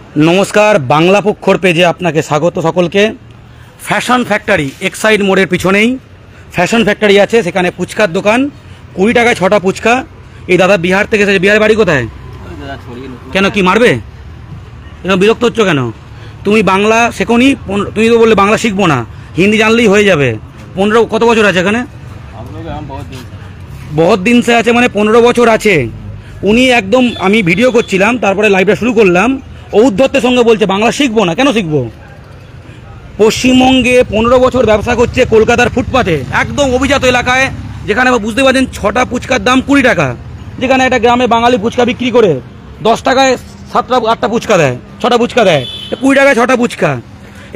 नमस्कार बांगला पक्षर पेजे आपनाके स्वागत सकलके। फैशन फैक्टरी एक्साइड मोड़ेर पिछनेई फैशन फैक्टरी आछे, सेखाने पुचकार दोकान 20 टाकाय 6टा पुचका। ये दादा बिहार থেকে এসেছে। बिहार बाड़ी कोथाय? केन कि मारबे? एरकम बिरक्त हच्छो केन? तुमी बांगला शेखोनी, तुमी तो बोलले बांगला शिखबो ना, हिंदी जानलेई हये जाबे। 15 कत बछर आछे एखाने? बहुत दिन से आछे, माने 15 बछर आछे। उनी एकदम आमी भिडियो करछिलाम, तारपरे लाइभटा शुरू करलाम, औद्धत्येर संगे बोलছে বাংলা শিখবো না। কেন শিখবো? পশ্চিমবঙ্গে 15 বছর ব্যবসা করছে কলকাতার ফুটপাতে, একদম অভিজাত এলাকায়, যেখানে বুঝতে পারছেন 6টা ফুচকার দাম 20 টাকা। যেখানে একটা গ্রামে বাঙালি ফুচকা বিক্রি করে 10 টাকায় 7টা 8টা ফুচকা দেয়, 6টা ফুচকা দেয়, 20 টাকায় 6টা ফুচকা।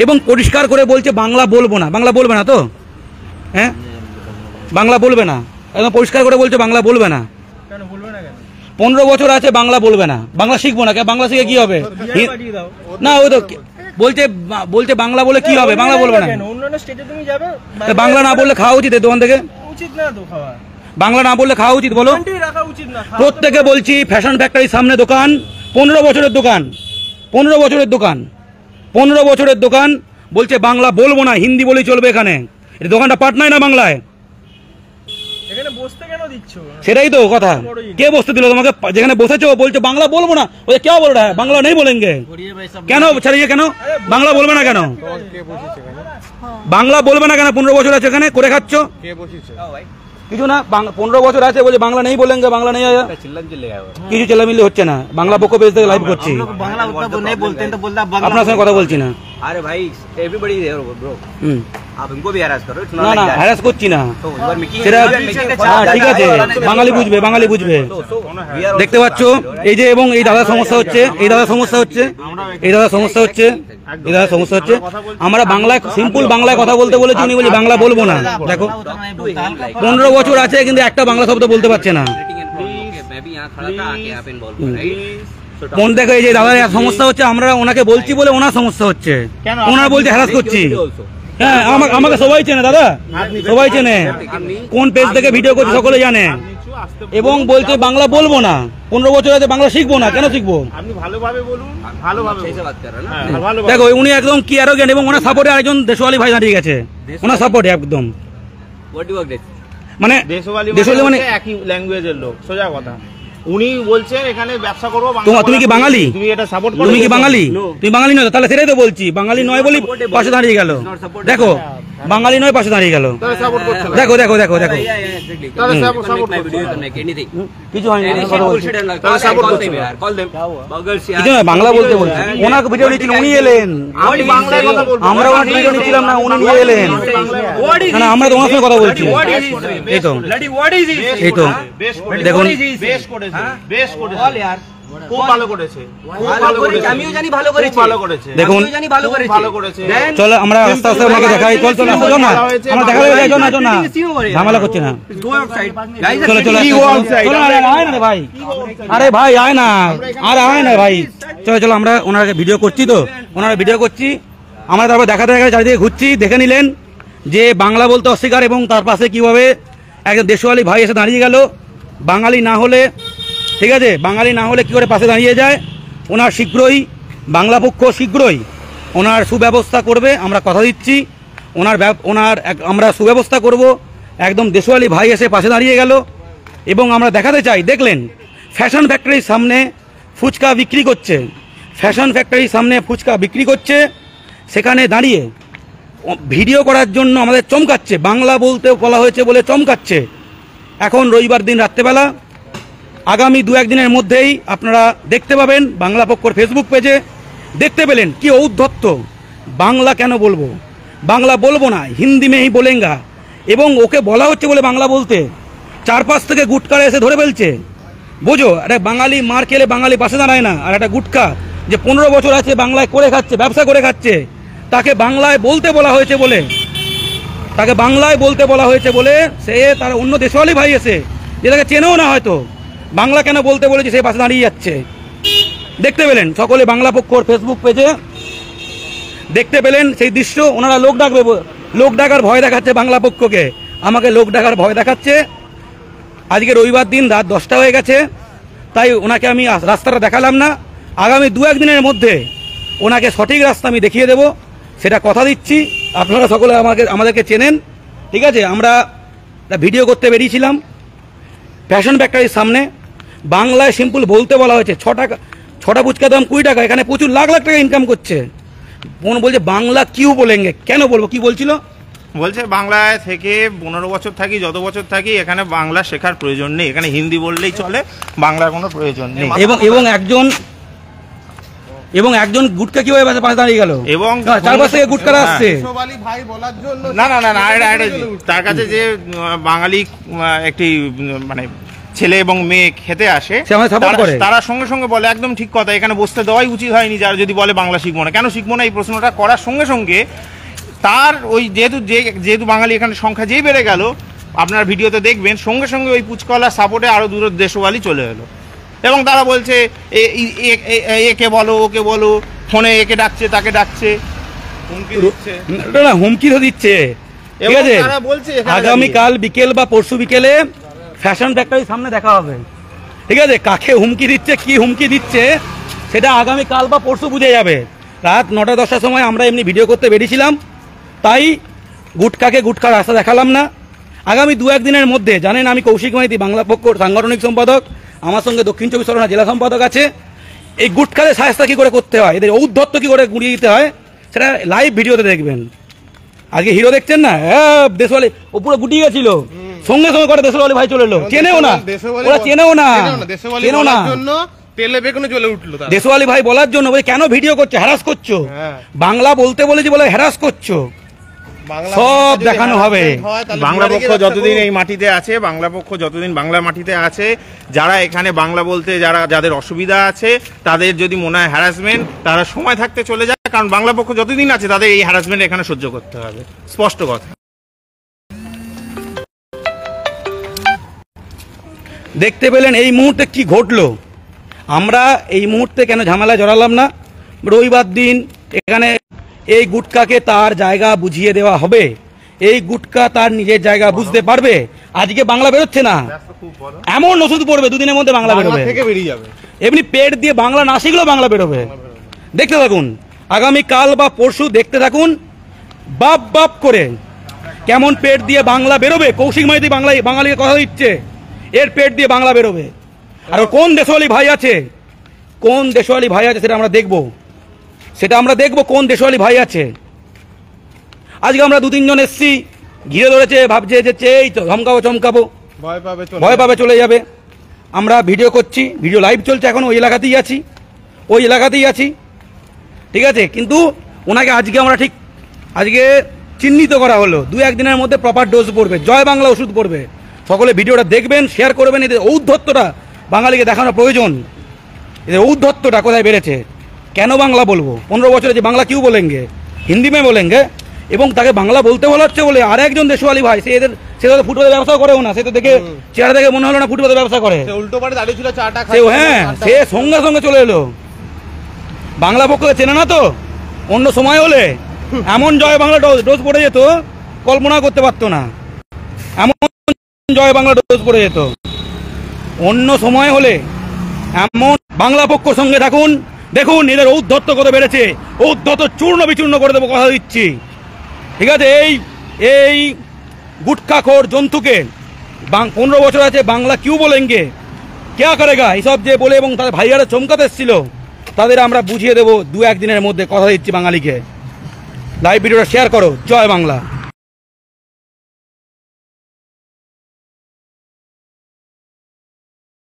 এবং পরিষ্কার করে বলছে বাংলা বলবো না। বাংলা বলবে না তো? হ্যাঁ, বাংলা বলবে না, একদম পরিষ্কার করে বলছে বাংলা বলবে না। 15 বছর আছে বাংলা বলবে না, বাংলা শিখবো না। বাংলা শিখে কি হবে? না, ওই তো বলছে বাংলা বলে কি হবে? বাংলা বলবে না। বাংলা না বললে খাওয়া উচিত দোকান থেকে? বাংলা না বললে খাওয়া উচিত বলো? প্রত্যেকে বলছি ফ্যাশন ফ্যাক্টরির সামনে দোকান, 15 বছরের দোকান, 15 বছরের দোকান, 15 বছরের দোকান। বলছে বাংলা বলবো না, হিন্দি বলেই চলবে এখানে। এই দোকানটা পাটনায় না বাংলায়? সেটাই তো কথা। কে বসতে দিল তোমাকে? যেখানে বসেছো বলছো বাংলা বলবো না। ওই কে বল রहा है বাংলা नहीं बोलेंगे? কেন ছাড়িয়ে? কেন বাংলা বলবে না? কেন বাংলা বলবে না? কেন 15 বছর আছে এখানে করে খাচ্ছ? কিছু না, 15 বছর আছে বলে বাংলা नहीं बोलेंगे, বাংলা नहीं आया, কিছু চেলামিলি হচ্ছে না। বাংলা বকো পেজ থেকে লাইভ করছি, আপনার সঙ্গে কথা বলছি না। अरे भाई एवरीबॉडी देयर ब्रो, आप इनको भी हैरास करो। না না, হ্যারাস করছি না। সেটা ঠিক আছে, বাঙালি বুঝবে, বাঙালি বুঝবে। দেখতে পাচ্ছ এই যে, এবং এই দাদা সমস্যা হচ্ছে, এই দাদা সমস্যা হচ্ছে, এই দাদা সমস্যা হচ্ছে, এই দাদা সমস্যা হচ্ছে। আমরা বাংলায় সিম্পল বাংলায় কথা বলতে বলেছি, উনি বলি বাংলা বলবো না। দেখো 15 বছর আছে কিন্তু একটা বাংলা শব্দ বলতে পারছে না। কোন দেখো এই যে দাদার সমস্যা হচ্ছে, আমরা ওনাকে বলছি বলে ওনার সমস্যা হচ্ছে, ওনার বলছে হ্যারাস করছি। হ্যাঁ, আমাকে সবাই চেনে দাদা, সবাই চেনে, কোন পেজ থেকে ভিডিও করছি সকলে জানে। এবং বলছে বাংলা বলবো না, 15 বছর আছে বাংলা শিখবো না। কেন শিখবো? দেখো উনি একদম কি অ্যারোগেন্ট, এবং ওনার সাপোর্টে আরেকজন দেশওয়ালি ভাই দাঁড়িয়ে গেছে, ওনার সাপোর্টে একদম। মানে দেশওয়ালি মানে একই ল্যাঙ্গুয়েজের লোক, সোজা কথা। উনি বলছেন এখানে ব্যবসা করবো। তুমি কি বাঙালি? তুমি এটা সাপোর্ট করো? তুমি কি বাঙালি? তুমি বাঙালি নয়? তাহলে সেটাই তো বলছি, বাঙালি নয় বলি পাশে দাঁড়িয়ে গেল। দেখো বাঙালি নয় পাশে দাঁড়িয়ে গেল। দেখো দেখো দেখো দেখো, কিছু হয়নি, বাংলা বলতে বলছি। ওনাকে ভিডিও নিয়েছিল, উনি এলেন, আমরা ওনার ভিডিও নিয়েছিলাম না, উনি নিয়ে এলেন। না, আমরা তোমার সঙ্গে কথা বলছি। এই তো, এই তো দেখুন, খুব ভালো করেছে, আমিও জানি ভালো করেছে, ভালো করেছে, দেখুন জানি ভালো করেছে, ভালো করেছে। চলো আমরা আস্তে আস্তে আপনাকে দেখাই। চল চল আসো না, আমরা দেখালে যাই না, না ঝামেলা করছি না। চলো চলো চলো, আয় না ভাই, আরে ভাই আয় না, আরে আয় না ভাই। চলো চলো, আমরা ওনাকে ভিডিও করছি, তো ওনারা ভিডিও করছি, আমরা তারপর দেখাতে দেখাতে চারিদিকে ঘুরছি। দেখে নিলেন যে বাংলা বলতে অস্বীকার, এবং তার পাশে কিভাবে একজন দেশওয়ালি ভাই এসে দাঁড়িয়ে গেল। বাঙালি না হলে, ঠিক আছে, বাঙালি না হলে কি করে পাশে দাঁড়িয়ে যায়। ওনার শীঘ্রই বাংলা পক্ষ শীঘ্রই ওনার সুব্যবস্থা করবে, আমরা কথা দিচ্ছি। ওনার আমরা সুব্যবস্থা করব। একদম দেশওয়ালি ভাই এসে পাশে দাঁড়িয়ে গেল, এবং আমরা দেখাতে চাই। দেখলেন ফ্যাশন ফ্যাক্টরির সামনে ফুচকা বিক্রি করছে, ফ্যাশন ফ্যাক্টরির সামনে ফুচকা বিক্রি করছে, সেখানে দাঁড়িয়ে ভিডিও করার জন্য আমাদের চমকাচ্ছে, বাংলা বলতে বলা হয়েছে বলে চমকাচ্ছে। এখন রবিবার দিন রাত্রেবেলা, আগামী 2-1 দিনের মধ্যেই আপনারা দেখতে পাবেন বাংলা পক্ষর ফেসবুক পেজে। দেখতে পেলেন কি ঔদ্ধত্য, বাংলা কেন বলবো, বাংলা বলবো না, হিন্দি মেহি বলেঙ্গা। এবং ওকে বলা হচ্ছে বলে বাংলা বলতে, চারপাশ থেকে গুটকারা এসে ধরে ফেলছে। বোঝো, একটা বাঙালি মার খেলে বাঙালি পাশে দাঁড়ায় না, আর একটা গুটকা যে 15 বছর আছে বাংলায় করে খাচ্ছে, ব্যবসা করে খাচ্ছে, তাকে বাংলায় বলতে বলা হয়েছে বলে, তাকে বাংলায় বলতে বলা হয়েছে বলে সে তার অন্য দেশওয়ালি ভাই এসে, যেটাকে চেনেও না হয়তো, বাংলা কেন বলতে বলেছে সে পাশে দাঁড়িয়ে যাচ্ছে। দেখতে পেলেন সকলে বাংলা পক্ষর ফেসবুক পেজে, দেখতে পেলেন সেই দৃশ্য। ওনারা লোক ডাকবে, লোক ডাকার ভয় দেখাচ্ছে বাংলা পক্ষকে, আমাকে লোক ডাকার ভয় দেখাচ্ছে। আজকে রবিবার দিন রাত 10টা হয়ে গেছে, তাই ওনাকে আমি রাস্তাটা দেখালাম না। আগামী 2-1 দিনের মধ্যে ওনাকে সঠিক রাস্তা আমি দেখিয়ে দেব, সেটা কথা দিচ্ছি। আপনারা সকলে আমাদেরকে চেনেন, ঠিক আছে? আমরা ভিডিও করতে বেরিয়েছিলাম ফ্যাশন ফ্যাক্টরির সামনে। বাংলায় সিম্পল বলতে বলা হয়েছে, ছটা ফুচকা দাম 20 টাকা, এখানে প্রচুর লাখ লাখ টাকা ইনকাম করছে। বোন বলছে বাংলা কিউ বলেঙ্গে, কেন বলবো? কি বলছিল? বলছে বাংলায় থেকে 15 বছর থাকি, যত বছর থাকি, এখানে বাংলা শেখার প্রয়োজন নেই, এখানে হিন্দি বললেই চলে, বাংলার কোনো প্রয়োজন নেই। এবং একজন গুটকা কিভাবে পাশে দাঁড়িয়ে গেল, এবং চারপাশ থেকে গুটকারা আসছে। না না না না, তার কাছে যে বাঙালি একটি মানে ছেলে এবং মেয়ে খেতে আসে, তারা সঙ্গে সঙ্গে বলে একদম ঠিক কথা, এখানে বসতে দেওয়াই উচিত হয়নি। যারা যদি বলে বাংলা শিখবো না, কেন শিখবো না, এই প্রশ্নটা করার সঙ্গে সঙ্গে তার ওই যেহেতু বাঙালি এখানে সংখ্যা যেই বেড়ে গেল, আপনার ভিডিওতে দেখবেন, সঙ্গে সঙ্গে ওই পুচকলার সাপোর্টে আরো দূরের দেশওয়ালি চলে এলো, এবং তারা বলছে একে বলো, ওকে বলো, ফোনে একে ডাকছে, তাকে ডাকছে, হুমকি তো দিচ্ছে। ঠিক আছে, আগামীকাল বিকেল বা পরশু বিকেলে ফ্যাশন ফ্যাক্টরির সামনে দেখা হবে। ঠিক আছে, কাকে হুমকি দিচ্ছে, কি হুমকি দিচ্ছে, সেটা আগামীকাল বা পরশু বুঝে যাবে। রাত 9টা-10টার সময় আমরা এমনি ভিডিও করতে বেরিয়েছিলাম, তাই গুটকার রাস্তা দেখালাম না। আগামী 2-1 দিনের মধ্যে, জানেন আমি কৌশিক মাইতি, বাংলা পক্ষ সাংগঠনিক সম্পাদক, আমার সঙ্গে দক্ষিণ 24 পরগনা জেলা সম্পাদক আছে। এই গুটকাদের সাহায্য কি করে করতে হয়, এদের ঔদ্ধত্য কি করে গুঁড়িয়ে দিতে হয়, সেটা লাইভ ভিডিওতে দেখবেন। আজকে হিরো দেখছেন না, দেশওয়ালি ও পুরো গুটিয়ে গেছিল, সঙ্গে সঙ্গে করে দেশওয়ালি ভাই চলে এলো। চেনেও না ওরা, চেনেও না। দেশওয়ালি ভাই বলার জন্য বলে কেন ভিডিও করছো, হ্যারাস করছো, বাংলা বলতে বলেছি বলে হ্যারাস করছো, সব দেখানো হবে। বাংলা পক্ষ যতদিন এই মাটিতে আছে, বাংলা পক্ষ যতদিন বাংলা মাটিতে আছে, যারা এখানে বাংলা বলতে যাদের অসুবিধা আছে, তাদের যদি মনে হয় হ্যারাসমেন্ট, তারা সময় থাকতে চলে যায়, কারণ বাংলা পক্ষ যতদিন আছে তাদের এই হ্যারাসমেন্ট এখানে সহ্য করতে হবে, স্পষ্ট কথা। দেখতে পেলেন এই মুহূর্তে কি ঘটলো। আমরা এই মুহূর্তে কেন ঝামেলা জড়ালাম না, রবিবার দিন এখানে এই গুটকাকে তার জায়গা বুঝিয়ে দেওয়া হবে। এই গুটকা তার নিজের জায়গা বুঝতে পারবে। আজকে বাংলা বেরোচ্ছে না, এমন ওষুধ পড়বে 2 দিনের মধ্যে বাংলা বেরোবে, এমনি পেট দিয়ে বাংলা না শিখলেও বাংলা বেরোবে। দেখতে থাকুন, আগামী কাল বা পরশু দেখতে থাকুন, বাপ বাপ করে কেমন পেট দিয়ে বাংলা বেরোবে। কৌশিক মাইতি বাঙালিকে কথা দিচ্ছে, এর পেট দিয়ে বাংলা বেরোবে। আর কোন দেশওয়ালি ভাই আছে, সেটা আমরা দেখবো, কোন দেশওয়ালি ভাই আছে। আজকে আমরা 2-3 জন এসছি, ঘিরে ধরেছে, ভাবছে যে এই তো চমকাবো, ভয় পাবে, চলে যাবে। আমরা ভিডিও করছি, ভিডিও লাইভ চলছে, এখন ওই এলাকাতেই আছি, ঠিক আছে। কিন্তু ওনাকে আজকে চিহ্নিত করা হলো, 2-1 দিনের মধ্যে প্রপার ডোজ পড়বে, জয় বাংলা ওষুধ পড়বে। সকলে ভিডিওটা দেখবেন, শেয়ার করবেন। এদের ঔদ্ধত্যটা বাঙালিকে দেখানো প্রয়োজন, এদের ঔদ্ধত্যটা কোথায় বেড়েছে। কেন বাংলা বলবো, 15 বছরে যে বাংলা কিউ বলেঙ্গে, হিন্দি মে বলেঙ্গে, এবং তাকে বাংলা বলতে বলা হচ্ছে বলে আর একজন দেশওয়ালি ভাই, সে তো ফুটবলের ব্যবসা করেও না, সে তো দেখে চেহারা দেখে মনে হলো না ফুটবলের ব্যবসা করে, উল্টো পারে দাঁড়িয়ে ছিল, চাটা হ্যাঁ, সে সঙ্গে সঙ্গে চলে এলো। বাংলা পক্ষকে চেনে না তো, অন্য সময় হলে এমন জয় বাংলা ডোজ পড়ে যেত, কল্পনা করতে পারতো না, এমন জয় বাংলা ডোজ পড়ে যেত। অন্য সময় হলে এমন, বাংলা পক্ষ সঙ্গে থাকুন, দেখুন এদের ঔদ্ধত্য করে বেড়েছে, ঔদ্ধত্য চূর্ণ বিচূর্ণ করে দেবো, কথা দিচ্ছি। ঠিক আছে, এই গুটখাখোর জন্তুকে 15 বছর আছে, বাংলা কিউ বলেঙ্গে, কে করেগা, এইসব যে বলে এবং তাদের ভাইয়ারা চমকাতে এসেছিল, তাদের আমরা বুঝিয়ে দেবো 2-1 দিনের মধ্যে, কথা দিচ্ছি বাঙালিকে। লাইভ ভিডিওটা শেয়ার করো, জয় বাংলা।